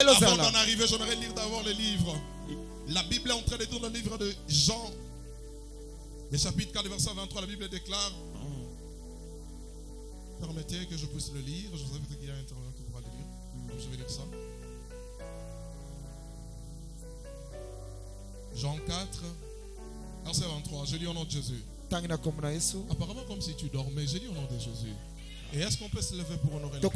Avant d'en arriver, j'aimerais lire d'abord le livre. La Bible est en train de lire le livre de Jean. Le chapitre 4, verset 23, la Bible déclare. Permettez que je puisse le lire. Je sais peut-être qu'il y a un intervenant qui pourra le lire. Donc je vais lire ça. Jean 4, verset 23. Je lis au nom de Jésus. Apparemment comme si tu dormais. Je lis au nom de Jésus. Et est-ce qu'on peut se lever pour honorer le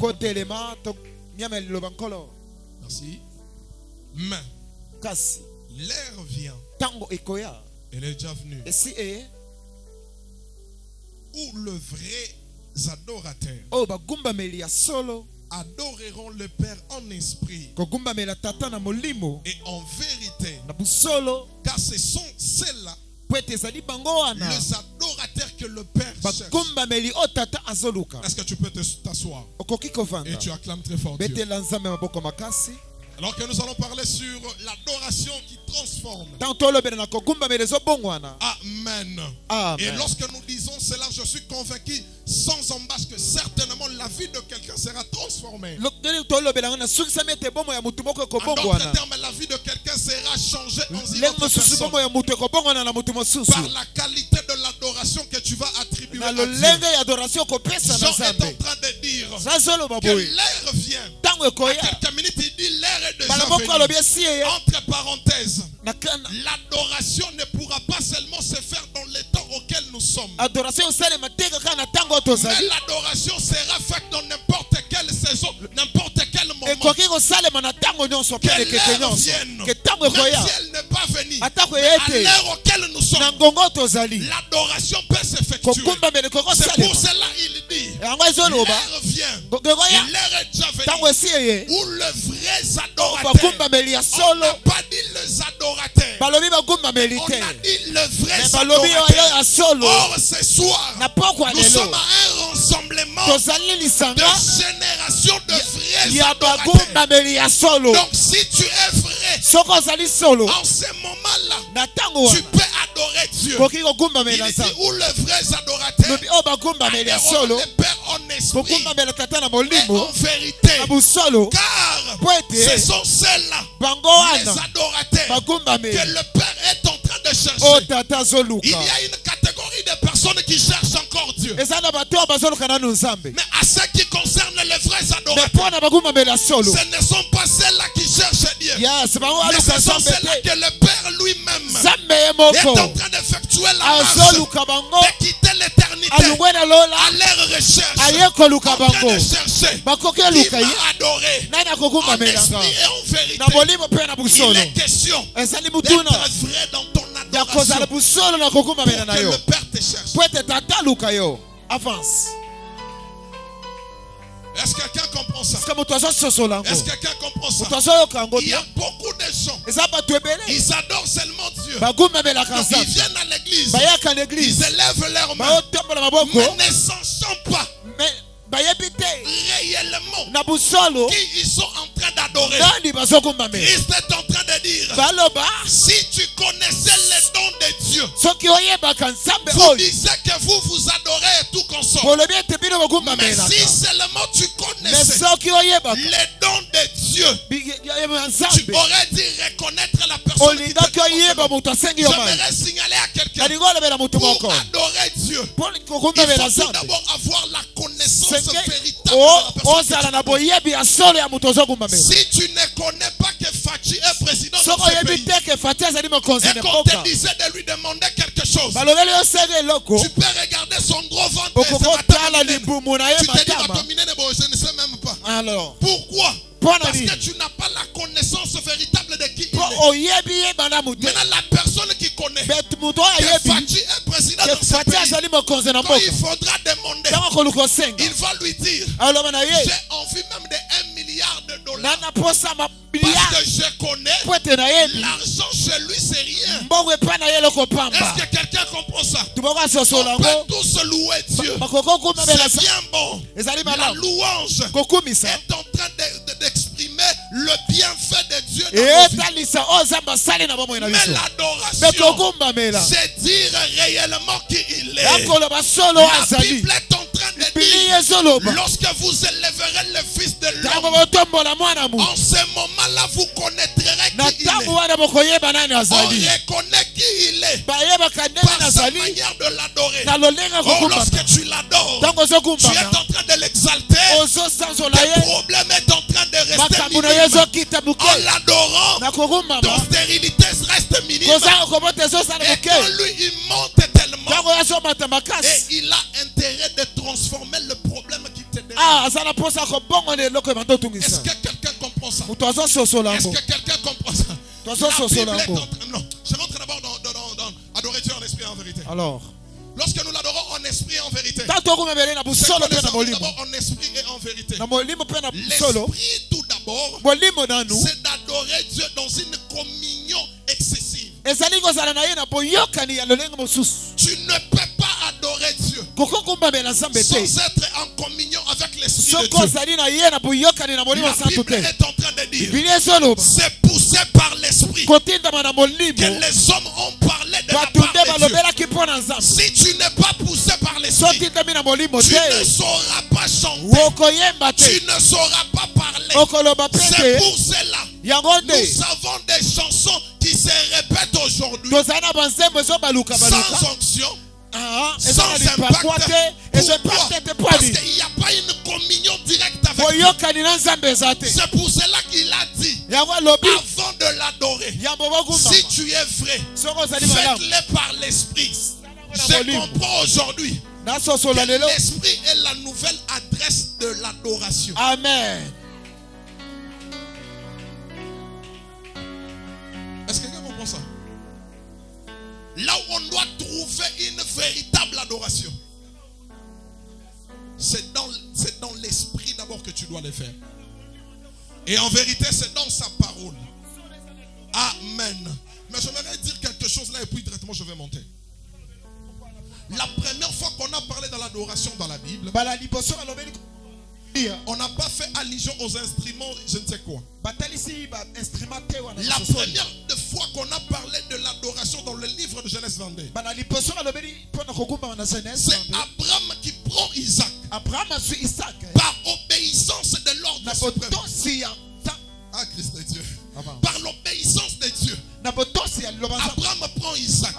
Merci. Mais l'heure vient. Elle est déjà venue. Où le vrai adorateurs adoreront le Père en esprit et en vérité, car ce sont ceux-là les adorateurs que le Père cherche. Est-ce que tu peux t'asseoir et tu acclames très fort Dieu? Alors que nous allons parler sur l'adoration qui transforme. Amen. Et lorsque nous disons cela, je suis convaincu sans embâche que certainement la vie de quelqu'un sera transformée. En d'autres termes, la vie de quelqu'un sera changée en une autre personne. Par la qualité de l'adoration que tu vas attribuer à Dieu. Jean est en train de dire que l'heure vient. À quelques minutes, il dit l'heure est déjà venue. Entre parenthèses, l'adoration ne pourra pas seulement se faire dans les temps auxquels nous sommes. Mais l'adoration sera faite dans n'importe quelle saison, n'importe quel moment. Que l'heure vienne, même si elle n'est pas venue, à l'heure auquel nous sommes, l'adoration peut s'effectuer. C'est pour cela qu'il dit l'heure vient, l'heure est déjà venue, où le vrai adorateur, on n'a pas dit les adorateurs, on a dit le vrai adorateur. Or ce soir, nous sommes à un rassemblement de génération de vrais adorateurs. Donc si tu es vrai, en ce moment-là, tu peux adorer Dieu. Il dit où le vrai adorateur adoreront le Père en esprit et en vérité, car ce sont ceux-là, les adorateurs, que le Père est en train de chercher. Il y a une catégorie de personnes qui cherchent encore Dieu. Mais à ce qui concerne les vrais adorateurs, ce ne sont pas ceux-là qui cherchent Dieu, mais ce sont ceux-là que le Père lui-même est en train d'effectuer la marche, de quitter l'éternité, à leur recherche, en train de chercher qui m'a adoré en esprit et en vérité. Il est question d'être vrai dans ton adoration pour que le Père te cherche. Avance. Est-ce que quelqu'un comprend ça? Est-ce que quelqu'un comprend ça? Il y a beaucoup de gens, ils adorent seulement Dieu. Donc ils viennent à l'église, ils élèvent leurs mains, mais ne sachant pas réellement qui ils sont en train d'adorer. Christ est en train de dire, si tu connaissais les dons de Dieu, vous disiez que vous adorez et tout consort. Mais si seulement tu connaissais les dons de Dieu, tu aurais dit reconnaître la personne qui te demande. J'aimerais signaler à quelqu'un, pour adorer Dieu, il faut tout d'abord avoir la connaissance véritable de la personne. Si tu ne connais pas que Fachi est président de ce pays, et qu'on te disait de lui demander quelque chose, tu peux regarder son gros ventre et tu te dis, je ne sais même pas. Pourquoi? Parce que tu n'as pas la connaissance véritable de qui il est. Maintenant, la personne qui connaît que Fachi est président de ce pays, quand il faudra demander, il va lui dire, j'ai envie même de $1 milliard. Parce que je connais l'argent chez lui, c'est rien. Est-ce que quelqu'un comprend ça? On peut tous louer Dieu. C'est bien bon. La louange est en train d'exprimer le bienfait de Dieu dans nos vies. Mais l'adoration, c'est dire réellement qui il est. La Bible est en train de dire, lorsque vous élevez enlèverez le fils de l'homme, en ce moment-là, vous connaîtrez qui il est. On reconnaît qui il est par sa manière de l'adorer. Oh, lorsque tu l'adores, tu es en train de l'exalter. Tes problèmes est en train de rester minimes. En l'adorant, ton stérilité reste minime. Et quand lui, il monte tellement. Et il a intérêt de transformer le problème qui te dérange. Est-ce que quelqu'un comprend ça? Est-ce que quelqu'un comprend ça? La Bible est en train... Non, je rentre d'abord dans adorer Dieu en esprit et en vérité. Alors, lorsque nous l'adorons en esprit et en vérité, c'est d'abord en esprit et en vérité. L'esprit tout d'abord, c'est d'adorer Dieu dans une communion excessive. Tu ne peux pas adorer Dieu sans être en communion avec l'esprit de Dieu. La Bible est en train de dire, c'est poussé par l'esprit que les hommes ont parlé de la part de Dieu. Si tu n'es pas poussé par l'esprit, tu ne sauras pas chanter, tu ne sauras pas parler. C'est pour cela nous avons des chansons qui se répètent aujourd'hui sans onction, sans impact. Pourquoi? Parce qu'il n'y a pas une communion directe avec Dieu. C'est pour cela qu'il a dit, avant de l'adorer, si tu es vrai, faites-le par l'esprit. Je comprends aujourd'hui que l'esprit est la nouvelle adresse de l'adoration. Amen. Est-ce que quelqu'un comprend ça? Là où on doit trouver une véritable adoration, c'est dans l'esprit d'abord que tu dois le faire. Et en vérité, c'est dans sa parole. Amen. Mais j'aimerais dire quelque chose là et puis directement je vais monter. La première fois qu'on a parlé de l'adoration dans la Bible, on n'a pas fait allusion aux instruments, je ne sais quoi. La première fois qu'on a parlé de l'adoration dans le livre de Genèse 22, c'est Abraham qui prend Isaac par obéissance de l'ordre suprême. Ah, Christ de Dieu. Par l'obéissance de Dieu, Abraham prend Isaac.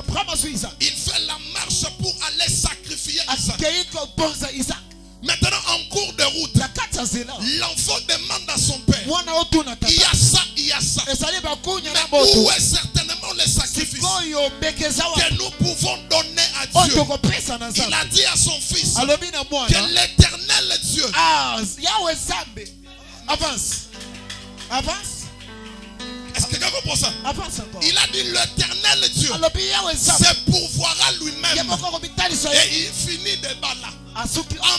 Il fait la marche pour aller sacrifier Isaac. Maintenant, en cours de route, l'enfant demande à son père, il y a ça, il y a ça. Mais où est certainement le sacrifice que nous pouvons donner à Dieu? Il a dit à son fils que l'Éternel Dieu avance. Est-ce que quelqu'un comprend ça? Il a dit l'Éternel Dieu se pourvoira lui-même. Et il finit de là. En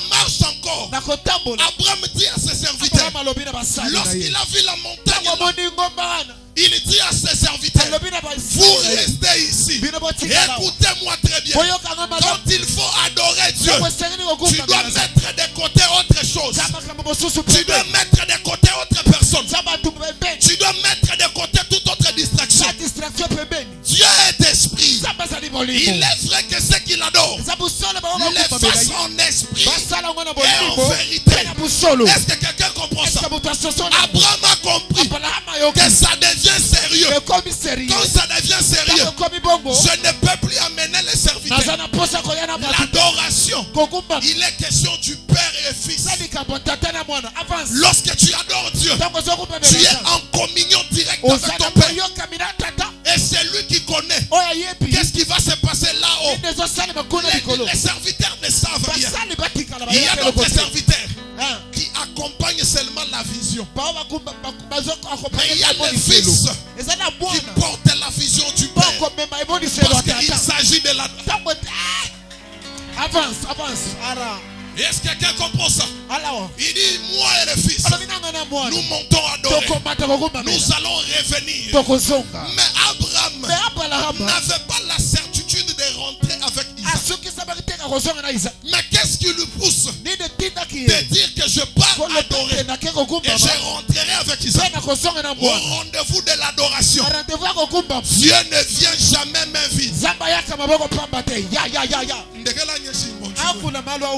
marche encore, Abraham dit à ses serviteurs, lorsqu'il a vu la montagne, il dit à ses serviteurs, vous restez ici. Écoutez-moi très bien. Quand il faut adorer Dieu, tu dois mettre de côté autre chose. Tu dois mettre de côté autre personne. Tu dois mettre de côté toute autre distraction. Dieu est esprit. Il est vrai que ce qu'il adore, le fasse en esprit et en vérité. Est-ce que quelqu'un comprend ça? Abraham a compris que ça devient sérieux. Quand ça devient sérieux, je ne peux plus amener les serviteurs. L'adoration, il est question du Père et Fils. Lorsque tu adores Dieu, tu es en communion directe avec ton Père. Et c'est lui qui connaît qu'est-ce qui va se passer là-haut. Les serviteurs ne savent rien. Il y a d'autres serviteurs qui accompagnent seulement la vision. Mais il y a les fils qui portent la vision du Père. Parce qu'il s'agit de la... Avance. Est-ce que quelqu'un comprend ça? Il dit, moi et les fils, nous montons adorer. Nous allons revenir. Mais Abraham n'avait pas la certitude de rentrer avec Isaac. Mais qu'est-ce qui lui pousse de dire que je pars adorer et je rentrerai avec Isaac au rendez-vous de l'adoration? Dieu ne vient jamais main vide.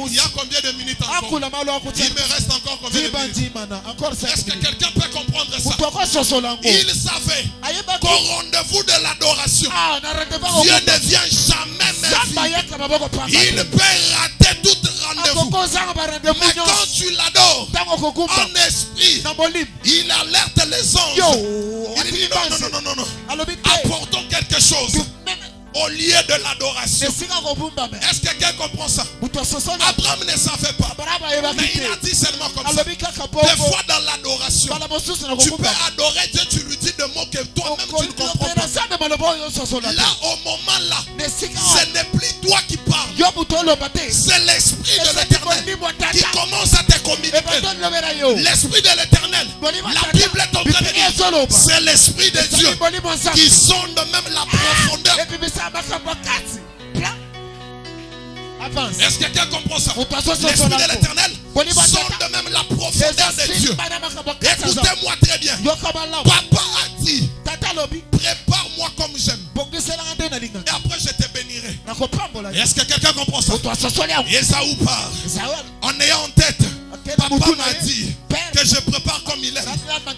Il y a combien de minutes encore? Il me reste encore encore combien de minutes? Est-ce que quelqu'un peut comprendre ça? Il savait qu'au rendez-vous de l'adoration, Dieu ne vient jamais même. Il peut rater tout rendez-vous. Mais quand tu l'adores en esprit, il alerte les anges. Il dit non. Apportons quelque chose au lieu de l'adoration. Est-ce que quelqu'un comprend ça? Abraham ne savait pas. Mais il a dit seulement comme ça. Des fois dans l'adoration, tu peux adorer Dieu, tu lui dis des mots que toi-même tu ne comprends pas. Là, au moment là, ce n'est plus toi qui parles. C'est l'Esprit de l'Éternel qui commence à te communiquer. L'Esprit de l'Éternel, la Bible est en train de dire, c'est l'Esprit de Dieu qui sonde même la profondeur. Est-ce que quelqu'un comprend ça? L'Esprit de l'Éternel sonde même la profondeur de Dieu. Écoutez-moi très bien. Papa a dit, prépare-moi comme j'aime. Et après je te bénirai. Est-ce que quelqu'un comprend ça? Esaü part en ayant en tête, papa m'a dit que je prépare comme il aime,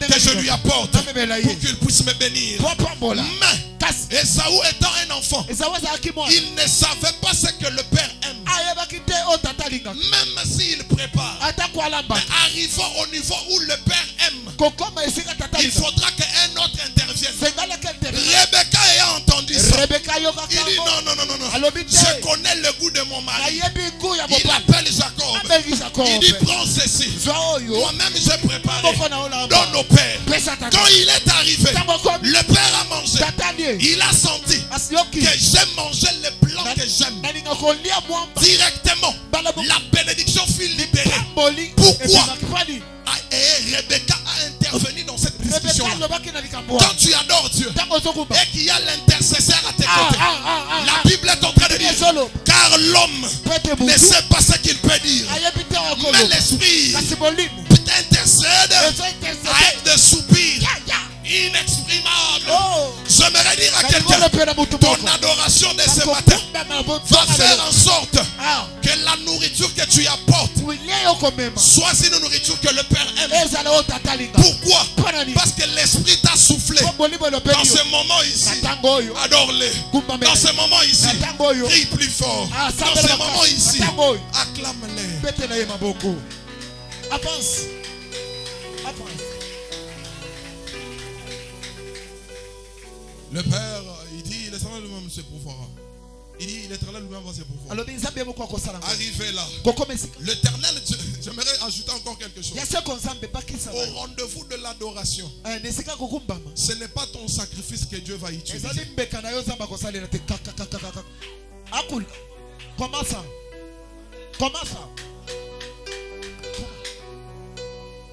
que je lui apporte pour qu'il puisse me bénir. Mais Esaü étant un enfant, il ne savait pas ce que le père aime. Même s'il prépare, mais arrivant au niveau où le père aime, il faudra qu'un autre intervienne. Rebecca ayant entendu ça, il dit non. Je connais le goût de mon mari. Il appelle Jacob. Il dit prends ceci. Moi-même j'ai préparé. Donne au père. Quand il est arrivé, le père a mangé. Il a senti que j'aime manger les blancs que j'aime. Directement, la bénédiction fut libérée. Pourquoi? Et Rebecca a intervenu dans cette discussion. Quand tu adores Dieu et qu'il y a l'intercesseur à tes côtés, la Bible est en train de dire, car l'homme ne sait pas ce qu'il peut dire, mais l'esprit intercède avec des soupirs inexprimables. J'aimerais dire à quelqu'un, ton adoration de ce matin va faire en sorte que la nourriture que tu apportes soit une nourriture que le Père aime. Pourquoi? Parce que l'Esprit t'a soufflé. Dans ce moment ici, adore-les. Dans ce moment ici, crie plus fort. Dans ce moment ici, acclame-les. Avance. Le Père, il dit, l'Éternel lui-même se pourvoira. Il dit, l'Éternel lui-même va se pourvoir. Arrivé là, l'Éternel, j'aimerais ajouter encore quelque chose. Au rendez-vous de l'adoration, ce n'est pas ton sacrifice que Dieu va utiliser. Comment ça?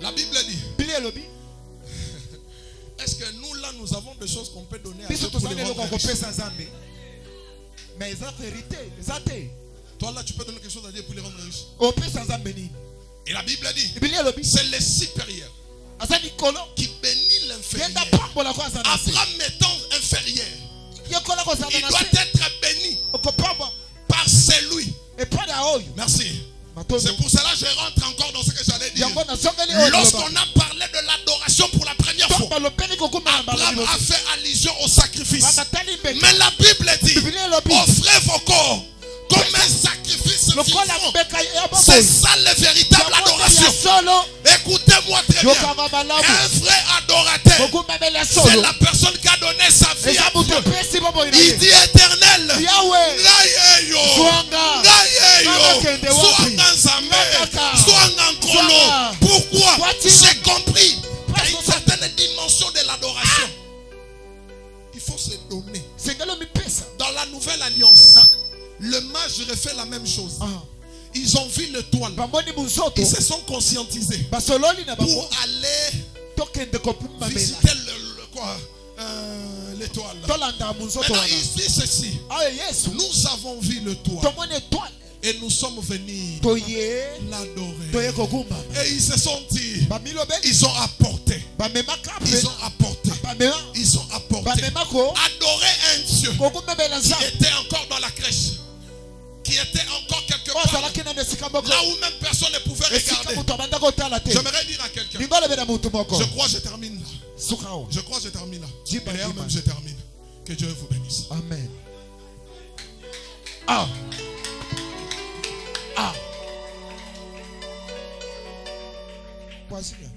La Bible dit, est-ce que nous là nous avons des choses qu'on peut donner à Dieu pour les rendre riches? Mais ils ont vérité. Toi là tu peux donner quelque chose à Dieu pour les rendre riches. Et la Bible dit, c'est le supérieur qui bénit l'inférieur. Abraham étant inférieur, il doit être béni par celui. Merci. C'est pour cela que je rentre encore dans ce que j'allais dire. Lorsqu'on a parlé de l'adoration pour la première fois, Abraham a fait allusion au sacrifice. Mais la Bible dit, offrez vos corps comme un sacrifice vivant. C'est ça la véritable adoration. Écoutez-moi très bien. Un vrai adorateur, c'est la personne qui a donné sa vie à Dieu. Il dit éternel, pourquoi? J'ai compris qu'il y a une certaine dimension de l'adoration. Il faut se donner. Dans la nouvelle alliance, le mage refait la même chose. Ils ont vu l'étoile. Ils se sont conscientisés pour aller visiter l'étoile. Maintenant ici ceci, nous avons vu l'étoile et nous sommes venus l'adorer. Et ils se sont dit, ils ont apporté. Adorer un Dieu qui était encore dans la crèche, qui était encore quelque part là où même personne ne pouvait regarder. J'aimerais dire à quelqu'un, je crois que je termine là. Je crois que je termine là. Et d'ailleurs même je termine. Que Dieu vous bénisse. Amen. Voici bien.